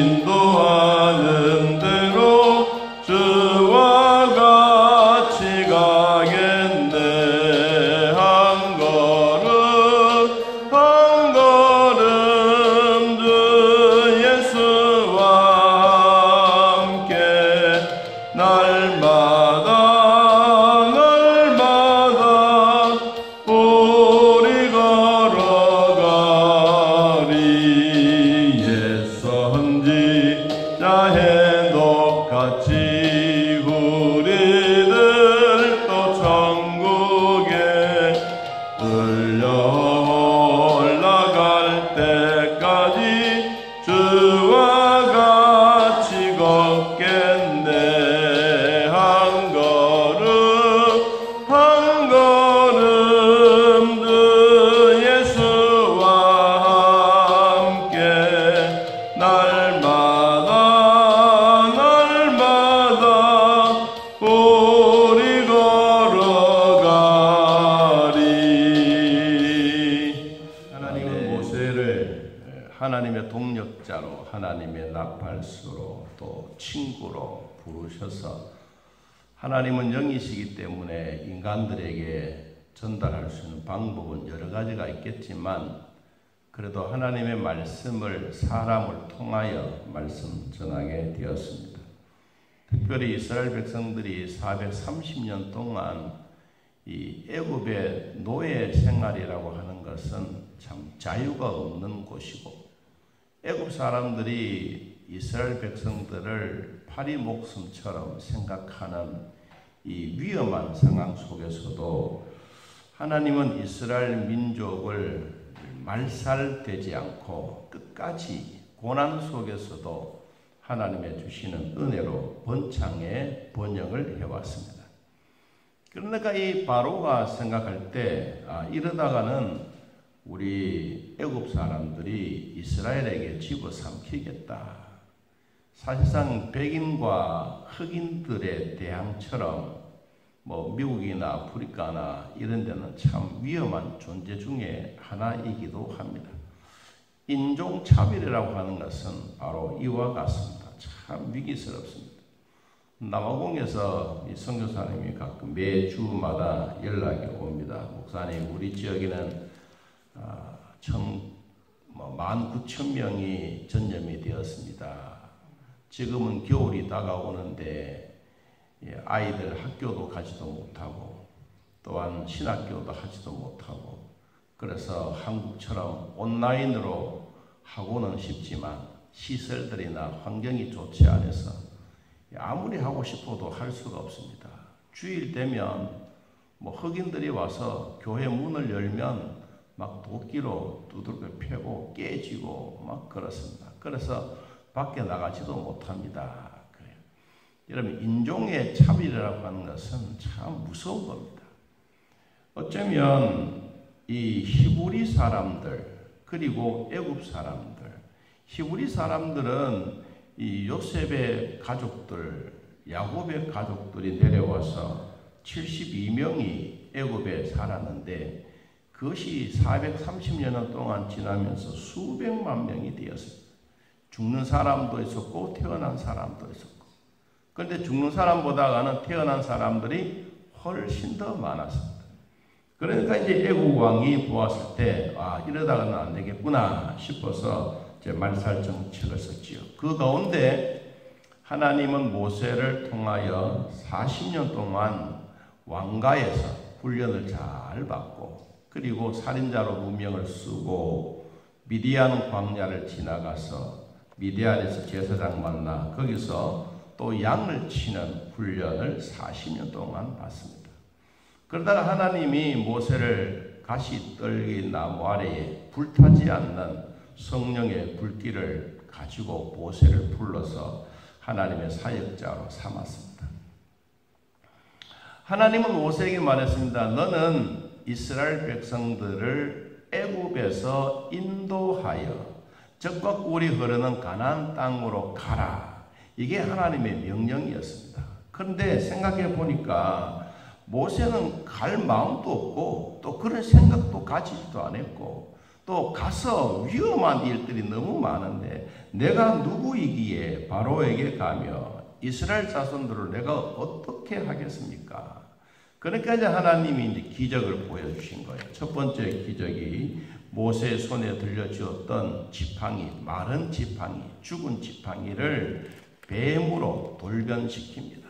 인도하는 대로 주와 같이 가겠네. 한 걸음 한 걸음 주 예수와 함께 날마다 우리 걸어가리. 옛 선지자의 똑같이 우리들 또 천국에 끌려 올라갈 때까지 주와 같이 걷겠네. 한 걸음 한 걸음 주 예수와 함께 날마다 우리 걸어가리. 하나님은 모세를 하나님의 동력자로, 하나님의 나팔수로, 또 친구로 부르셔서, 하나님은 영이시기 때문에 인간들에게 전달할 수 있는 방법은 여러 가지가 있겠지만, 그래도 하나님의 말씀을 사람을 통하여 말씀 전하게 되었습니다. 특별히 이스라엘 백성들이 430년 동안 이 애굽의 노예 생활이라고 하는 것은 참 자유가 없는 곳이고, 애굽 사람들이 이스라엘 백성들을 파리 목숨처럼 생각하는 이 위험한 상황 속에서도 하나님은 이스라엘 민족을 말살되지 않고 끝까지 고난 속에서도 하나님의 주시는 은혜로 번창의 번영을 해왔습니다. 그러니까 이 바로가 생각할 때 이러다가는 우리 애굽 사람들이 이스라엘에게 집어삼키겠다. 사실상 백인과 흑인들의 대항처럼 미국이나 아프리카나 이런 데는 참 위험한 존재 중에 하나이기도 합니다. 인종차별이라고 하는 것은 바로 이와 같습니다. 참 위기스럽습니다. 남아공에서 이 선교사님이 가끔 매주마다 연락이 옵니다. 목사님, 우리 지역에는 19,000명이 전염이 되었습니다. 지금은 겨울이 다가오는데 아이들 학교도 가지도 못하고 또한 신학교도 하지도 못하고, 그래서 한국처럼 온라인으로 하고는 싶지만 시설들이나 환경이 좋지 않아서 아무리 하고 싶어도 할 수가 없습니다. 주일 되면 흑인들이 와서 교회 문을 열면 막 도끼로 두들겨 패고 깨지고 막 그렇습니다. 그래서 밖에 나가지도 못합니다. 그래요. 여러분, 인종의 차별이라고 하는 것은 참 무서운 겁니다. 어쩌면 이 히브리 사람들 그리고 애굽 사람들, 히브리 사람들은 이 요셉의 가족들, 야곱의 가족들이 내려와서 72명이 애굽에 살았는데 그것이 430년 동안 지나면서 수백만 명이 되었습니다. 죽는 사람도 있었고 태어난 사람도 있었고, 그런데 죽는 사람보다는 태어난 사람들이 훨씬 더 많았습니다. 그러니까 이제 애국 왕이 보았을 때 이러다가는 안 되겠구나 싶어서 이제 말살 정책을 썼지요. 그 가운데 하나님은 모세를 통하여 40년 동안 왕가에서 훈련을 잘 받고, 그리고 살인자로 누명을 쓰고 미디안 광야를 지나가서 미디안에서 제사장 만나 거기서 또 양을 치는 훈련을 40년 동안 받습니다. 그러다가 하나님이 모세를 가시떨기 나무 아래에 불타지 않는 성령의 불길을 가지고 모세를 불러서 하나님의 사역자로 삼았습니다. 하나님은 모세에게 말했습니다. 너는 이스라엘 백성들을 애굽에서 인도하여 적과 꿀이 흐르는 가나안 땅으로 가라. 이게 하나님의 명령이었습니다. 그런데 생각해 보니까 모세는 갈 마음도 없고 또 그런 생각도 가지지도 않았고 또 가서 위험한 일들이 너무 많은데 내가 누구이기에 바로에게 가며 이스라엘 자손들을 내가 어떻게 하겠습니까? 그러니까 이제 하나님이 이제 기적을 보여주신 거예요. 첫 번째 기적이 모세의 손에 들려주었던 지팡이, 마른 지팡이, 죽은 지팡이를 뱀으로 돌변시킵니다.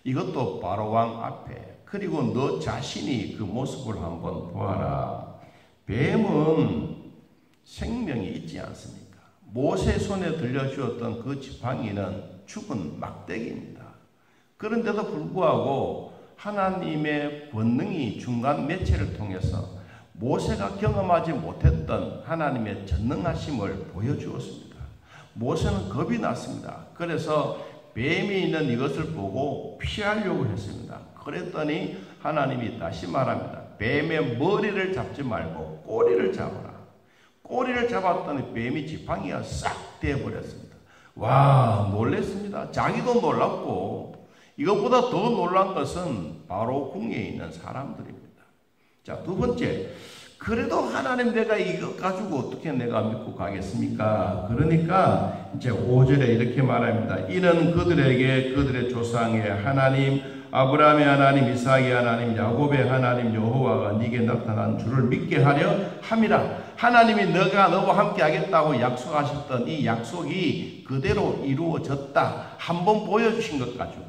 이것도 바로 왕 앞에. 그리고 너 자신이 그 모습을 한번 보아라. 뱀은 생명이 있지 않습니까? 모세 손에 들려주었던 그 지팡이는 죽은 막대기입니다. 그런데도 불구하고 하나님의 권능이 중간 매체를 통해서 모세가 경험하지 못했던 하나님의 전능하심을 보여주었습니다. 모세는 겁이 났습니다. 그래서 뱀이 있는 이것을 보고 피하려고 했습니다. 그랬더니 하나님이 다시 말합니다. 뱀의 머리를 잡지 말고 꼬리를 잡아라. 꼬리를 잡았더니 뱀이 지팡이가 싹 되어버렸습니다. 와, 놀랐습니다. 자기도 놀랐고 이것보다 더 놀란 것은 바로 궁에 있는 사람들입니다. 자, 두 번째, 그래도 하나님 내가 이거 가지고 어떻게 내가 믿고 가겠습니까? 그러니까 이제 5절에 이렇게 말합니다. 이는 그들에게 그들의 조상의 하나님 아브라함의 하나님, 이삭의 하나님, 야곱의 하나님 여호와가 네게 나타난 주를 믿게 하려 함이라. 하나님이 너가 너와 함께 하겠다고 약속하셨던 이 약속이 그대로 이루어졌다. 한번 보여주신 것 가지고.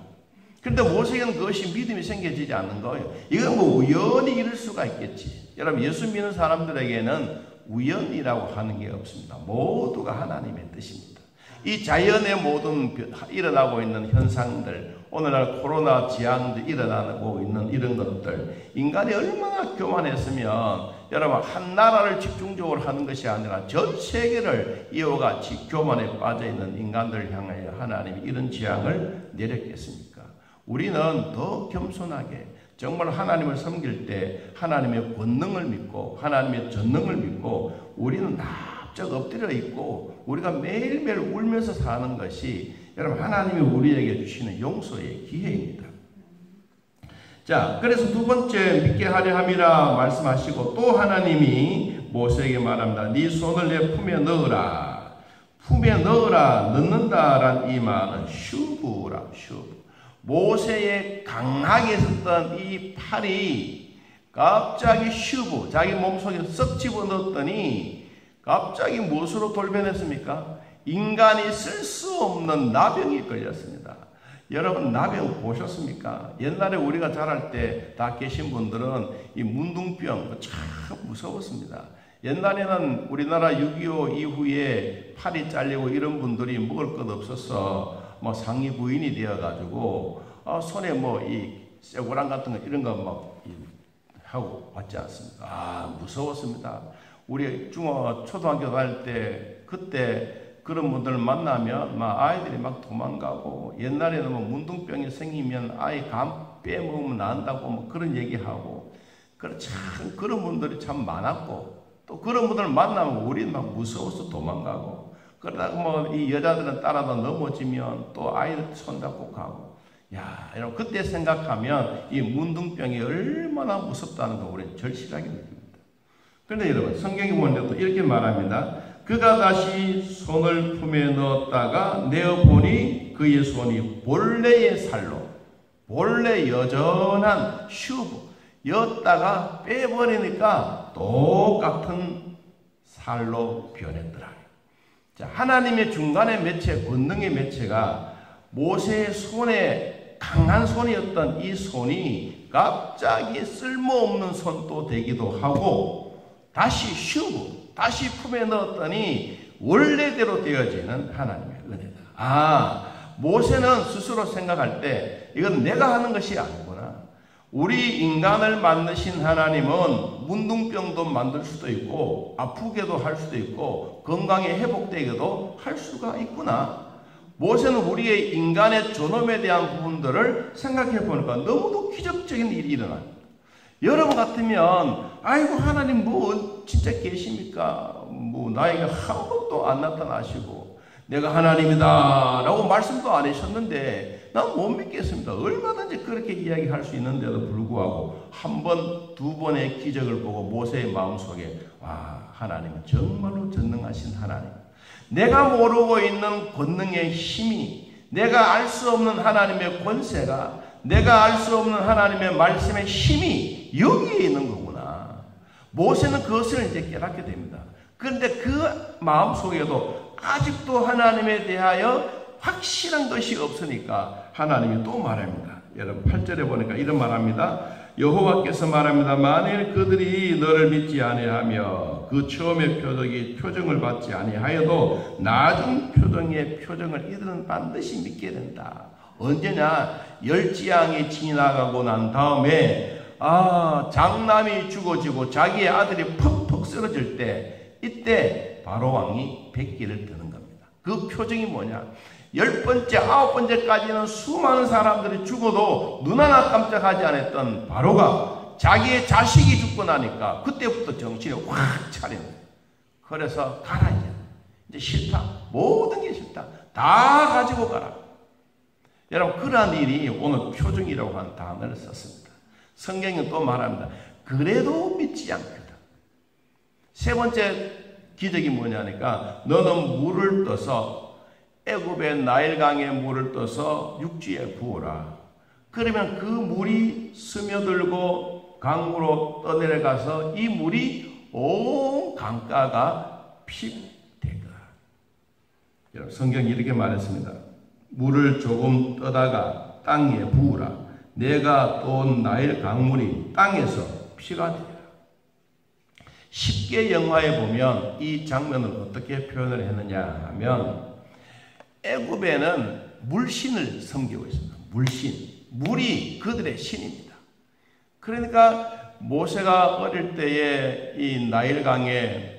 그런데 모세에게는 그것이 믿음이 생겨지지 않는 거예요. 이건 뭐 우연히 이룰 수가 있겠지. 여러분, 예수 믿는 사람들에게는 우연이라고 하는 게 없습니다. 모두가 하나님의 뜻입니다. 이 자연의 모든 일어나고 있는 현상들, 오늘날 코로나 재앙도 일어나고 있는 이런 것들, 인간이 얼마나 교만했으면 여러분 한 나라를 집중적으로 하는 것이 아니라 전 세계를 이와 같이 교만에 빠져있는 인간들을 향하여 하나님이 이런 재앙을 내렸겠습니까? 우리는 더 겸손하게 정말 하나님을 섬길 때 하나님의 권능을 믿고 하나님의 전능을 믿고 우리는 납작 엎드려 있고 우리가 매일매일 울면서 사는 것이 여러분 하나님이 우리에게 주시는 용서의 기회입니다. 자, 그래서 두 번째 믿게 하려 함이라 말씀하시고 또 하나님이 모세에게 말합니다. 네 손을 내 품에 넣으라. 품에 넣으라. 넣는다란 이 말은 슈브라. 슈브. 모세의 강하게 섰던 이 팔이 갑자기 슈브, 자기 몸속에 썩 집어넣었더니 갑자기 무엇으로 돌변했습니까? 인간이 쓸 수 없는 나병이 걸렸습니다. 여러분 나병 보셨습니까? 옛날에 우리가 자랄 때 다 계신 분들은 이 문둥병 참 무서웠습니다. 옛날에는 우리나라 6.25 이후에 팔이 잘리고 이런 분들이 먹을 것 없어서 뭐 상위 부인이 되어가지고 손에 뭐 이 쇠고랑 같은 거 이런 거 막 하고 왔지 않습니까? 아, 무서웠습니다. 우리 초등학교 다닐 때 그때 그런 분들 만나면 막 아이들이 막 도망가고 옛날에는 뭐 문둥병이 생기면 아이 감 빼먹으면 난다고 뭐 그런 얘기하고 참 그런 분들이 참 많았고 또 그런 분들 만나면 우리는 막 무서워서 도망가고 그러다가 뭐 이 여자들은 따라다 넘어지면 또 아이들 손잡고 가고 야 여러분 그때 생각하면 이 문둥병이 얼마나 무섭다는 거 우리는 절실하게 느낍니다. 그런데 여러분 성경에 보면 또 이렇게 말합니다. 그가 다시 손을 품에 넣었다가 내어보니 그의 손이 본래의 살로 본래 여전한 슈브 였다가 빼버리니까 똑같은 살로 변했더라. 자, 하나님의 중간의 매체, 권능의 매체가 모세의 손에 강한 손이었던 이 손이 갑자기 쓸모없는 손도 되기도 하고 다시 슈브, 다시 품에 넣었더니 원래대로 되어지는 하나님의 은혜다. 아, 모세는 스스로 생각할 때 이건 내가 하는 것이 아니구나. 우리 인간을 만드신 하나님은 문둥병도 만들 수도 있고 아프게도 할 수도 있고 건강에 회복되게도 할 수가 있구나. 모세는 우리의 인간의 존엄에 대한 부분들을 생각해 보니까 너무도 기적적인 일이 일어납니다. 여러분 같으면 아이고 하나님 뭐 진짜 계십니까? 뭐 나에게 한 번도 안 나타나시고 내가 하나님이다 라고 말씀도 안 하셨는데 난 못 믿겠습니다. 얼마든지 그렇게 이야기할 수 있는데도 불구하고 한 번, 두 번의 기적을 보고 모세의 마음속에 하나님은 정말로 전능하신 하나님, 내가 모르고 있는 권능의 힘이, 내가 알 수 없는 하나님의 권세가, 내가 알 수 없는 하나님의 말씀의 힘이 여기에 있는 거구나. 모세는 그것을 이제 깨닫게 됩니다. 그런데 그 마음속에도 아직도 하나님에 대하여 확실한 것이 없으니까 하나님이 또 말합니다. 여러분 8절에 보니까 이런 말합니다. 여호와께서 말합니다. 만일 그들이 너를 믿지 아니하며 그 처음의 표정을 받지 아니하여도 나중 표정의 표정을 이들은 반드시 믿게 된다. 언제냐? 열지양이 지나가고 난 다음에 장남이 죽어지고 자기의 아들이 퍽퍽 쓰러질 때, 이때 바로왕이 백기를 드는 겁니다. 그 표정이 뭐냐? 10번째, 9번째까지는 수많은 사람들이 죽어도 눈 하나 깜짝하지 않았던 바로가 자기의 자식이 죽고 나니까 그때부터 정신이 확 차려요. 그래서 가라, 이제 싫다. 모든 게 싫다. 다 가지고 가라. 여러분, 그러한 일이 오늘 표정이라고 하는 단어를 썼습니다. 성경은 또 말합니다. 그래도 믿지 않거든. 세 번째 기적이 뭐냐니까 너는 물을 떠서 애굽의 나일강에 물을 떠서 육지에 부어라. 그러면 그 물이 스며들고 강으로 떠내려가서 이 물이 온 강가가 핍되거라. 여러분, 성경이 이렇게 말했습니다. 물을 조금 떠다가 땅에 부으라. 내가 또 나일 강물이 땅에서 피가 되라. 10개 영화에 보면 이 장면을 어떻게 표현을 했느냐 하면 애굽에는 물신을 섬기고 있습니다. 물신. 물이 그들의 신입니다. 그러니까 모세가 어릴 때에 이 나일강에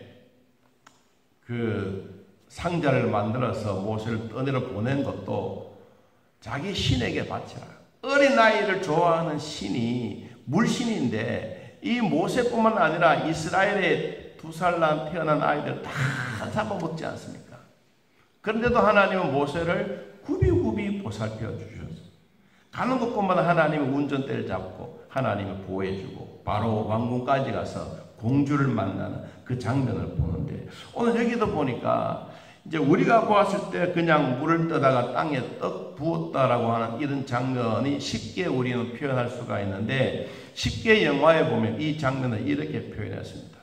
그 상자를 만들어서 모세를 떠내려 보낸 것도 자기 신에게 바치라. 어린아이를 좋아하는 신이 물신인데 이 모세뿐만 아니라 이스라엘의 2살 난 태어난 아이들 다 잡아먹지 않습니까? 그런데도 하나님은 모세를 굽이굽이 보살펴 주셨어요. 가는 곳곳마다 하나님이 운전대를 잡고 하나님이 보호해주고 바로 왕궁까지 가서 공주를 만나는 그 장면을 보는데, 오늘 여기도 보니까 이제 우리가 보았을 때 그냥 물을 떠다가 땅에 떡 부었다라고 하는 이런 장면이 쉽게 우리는 표현할 수가 있는데, 쉽게 영화에 보면 이 장면을 이렇게 표현했습니다.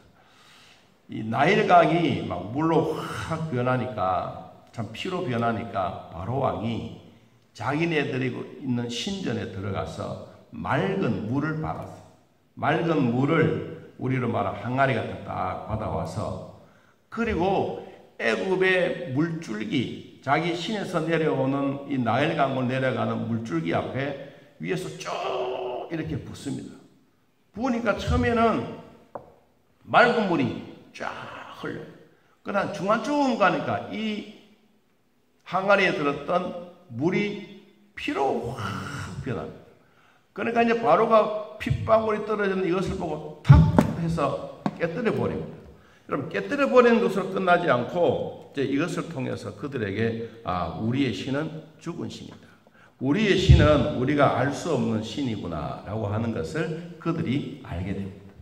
이 나일강이 막 물로 확 변하니까, 참 피로 변하니까 바로왕이 자기네들이 있는 신전에 들어가서 맑은 물을 받았어요. 맑은 물을 우리로 말하면 항아리 같은 딱 받아와서, 그리고 애굽의 물줄기, 자기 신에서 내려오는 이 나일강으로 내려가는 물줄기 앞에 위에서 쭉 이렇게 붓습니다. 부으니까 처음에는 맑은 물이 쫙 흘려요. 그러나 중간쯤 가니까 이 항아리에 들었던 물이 피로 확 변합니다. 그러니까 이제 바로가 핏방울이 떨어지는 이것을 보고 탁 해서 깨뜨려 버립니다. 여러분, 깨뜨려 버리는 것으로 끝나지 않고 이제 이것을 통해서 그들에게 우리의 신은 죽은 신이다. 우리의 신은 우리가 알 수 없는 신이구나 라고 하는 것을 그들이 알게 됩니다.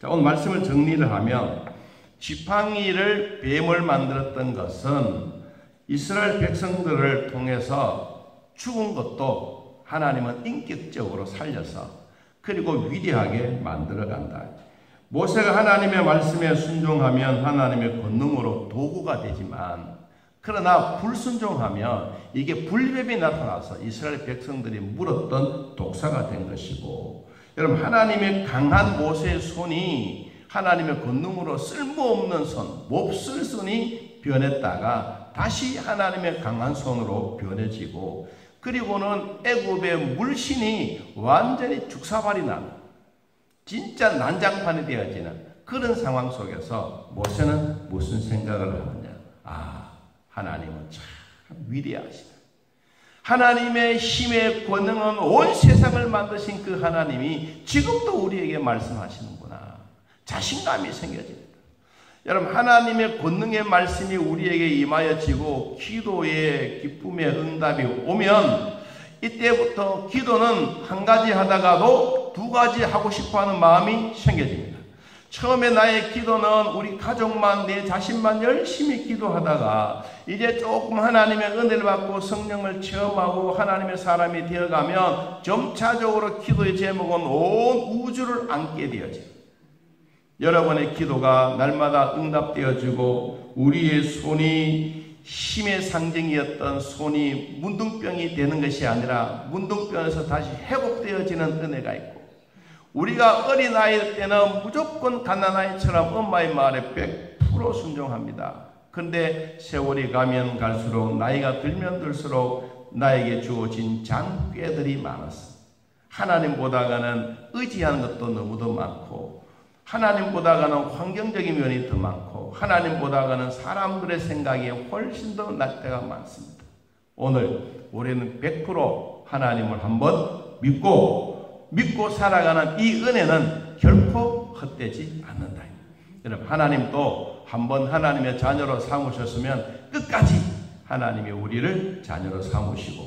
자, 오늘 말씀을 정리를 하면 지팡이를 뱀을 만들었던 것은 이스라엘 백성들을 통해서 죽은 것도 하나님은 인격적으로 살려서 그리고 위대하게 만들어간다. 모세가 하나님의 말씀에 순종하면 하나님의 권능으로 도구가 되지만, 그러나 불순종하면 이게 불법이 나타나서 이스라엘 백성들이 물었던 독사가 된 것이고, 여러분, 하나님의 강한 모세의 손이 하나님의 권능으로 쓸모없는 손, 몹쓸 손이 변했다가 다시 하나님의 강한 손으로 변해지고, 그리고는 애굽의 물신이 완전히 죽사발이 나는 진짜 난장판이 되어지는 그런 상황 속에서 모세는 무슨 생각을 하느냐? 하나님은 참 위대하시다. 하나님의 힘의 권능은 온 세상을 만드신 그 하나님이 지금도 우리에게 말씀하시는구나. 자신감이 생겨집니다. 여러분, 하나님의 권능의 말씀이 우리에게 임하여지고 기도의 기쁨의 응답이 오면 이때부터 기도는 한 가지 하다가도 두 가지 하고 싶어하는 마음이 생겨집니다. 처음에 나의 기도는 우리 가족만, 내 자신만 열심히 기도하다가 이제 조금 하나님의 은혜를 받고 성령을 체험하고 하나님의 사람이 되어가면 점차적으로 기도의 제목은 온 우주를 안게 되어져요. 여러분의 기도가 날마다 응답되어지고 우리의 손이 힘의 상징이었던 손이 문둥병이 되는 것이 아니라 문둥병에서 다시 회복되어지는 은혜가 있고, 우리가 어린아이 때는 무조건 갓난아이처럼 엄마의 말에 100% 순종합니다. 그런데 세월이 가면 갈수록, 나이가 들면 들수록 나에게 주어진 장꾀들이 많았어. 하나님보다가는 의지하는 것도 너무도 많고, 하나님보다가는 환경적인 면이 더 많고, 하나님보다가는 사람들의 생각이 훨씬 더 날 때가 많습니다. 오늘 우리는 100% 하나님을 한번 믿고 살아가는 이 은혜는 결코 헛되지 않는다. 여러분, 하나님도 한번 하나님의 자녀로 삼으셨으면 끝까지 하나님이 우리를 자녀로 삼으시고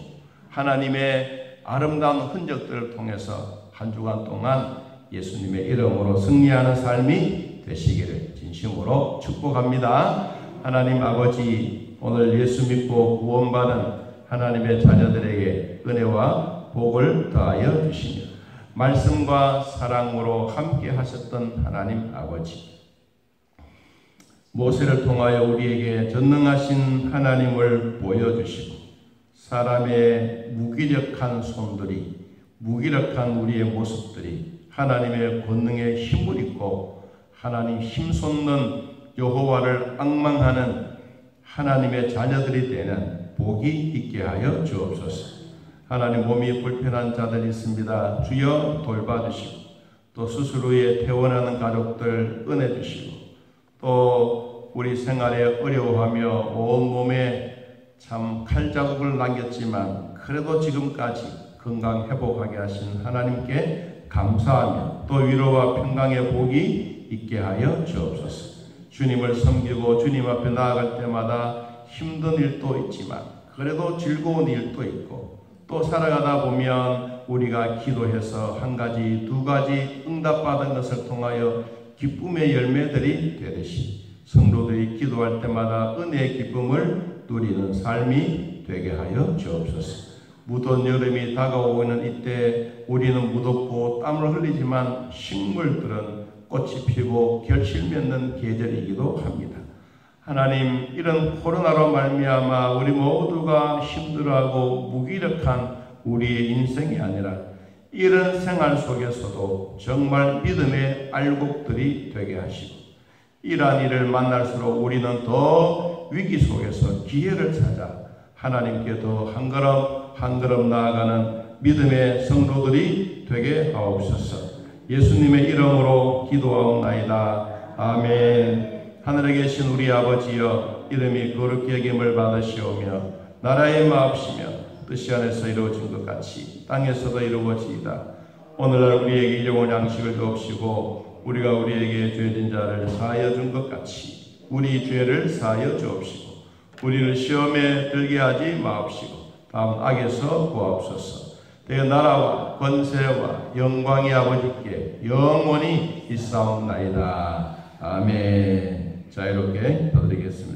하나님의 아름다운 흔적들을 통해서 한 주간 동안 예수님의 이름으로 승리하는 삶이 되시기를 진심으로 축복합니다. 하나님 아버지, 오늘 예수 믿고 구원받은 하나님의 자녀들에게 은혜와 복을 더하여 주시며 말씀과 사랑으로 함께 하셨던 하나님 아버지, 모세를 통하여 우리에게 전능하신 하나님을 보여주시고 사람의 무기력한 손들이, 무기력한 우리의 모습들이 하나님의 권능에 힘을 입고 하나님 힘솟는 여호와를 앙망하는 하나님의 자녀들이 되는 복이 있게 하여 주옵소서. 하나님, 몸이 불편한 자들 있습니다. 주여 돌봐주시고, 또 수술 후에 퇴원하는 가족들 은혜 주시고, 또 우리 생활에 어려워하며 온몸에 참 칼자국을 남겼지만 그래도 지금까지 건강 회복하게 하신 하나님께 감사하며 또 위로와 평강의 복이 있게 하여 주옵소서. 주님을 섬기고 주님 앞에 나아갈 때마다 힘든 일도 있지만 그래도 즐거운 일도 있고, 또 살아가다 보면 우리가 기도해서 한 가지, 두 가지 응답받은 것을 통하여 기쁨의 열매들이 되듯이 성도들이 기도할 때마다 은혜의 기쁨을 누리는 삶이 되게 하여 주옵소서. 무더운 여름이 다가오고 있는 이때 우리는 무덥고 땀을 흘리지만 식물들은 꽃이 피고 결실 맺는 계절이기도 합니다. 하나님, 이런 코로나로 말미암아 우리 모두가 힘들어하고 무기력한 우리의 인생이 아니라 이런 생활 속에서도 정말 믿음의 알곡들이 되게 하시고, 이러한 일을 만날수록 우리는 더 위기 속에서 기회를 찾아 하나님께 더 한 걸음 한 걸음 나아가는 믿음의 성도들이 되게 하옵소서. 예수님의 이름으로 기도하옵나이다. 아멘. 하늘에 계신 우리 아버지여, 이름이 거룩히 여김을 받으시오며 나라의 마옵시며 뜻이 안에서 이루어진 것 같이 땅에서도 이루어지이다. 오늘날 우리에게 일용할 양식을 주옵시고 우리가 우리에게 죄진 자를 사하여 준 것 같이 우리 죄를 사하여 주옵시고 우리를 시험에 들게 하지 마옵시고 다음 악에서 구하옵소서. 내 나라와 권세와 영광이 아버지께 영원히 있사옵나이다. 아멘. 자유롭게 기도드리겠습니다.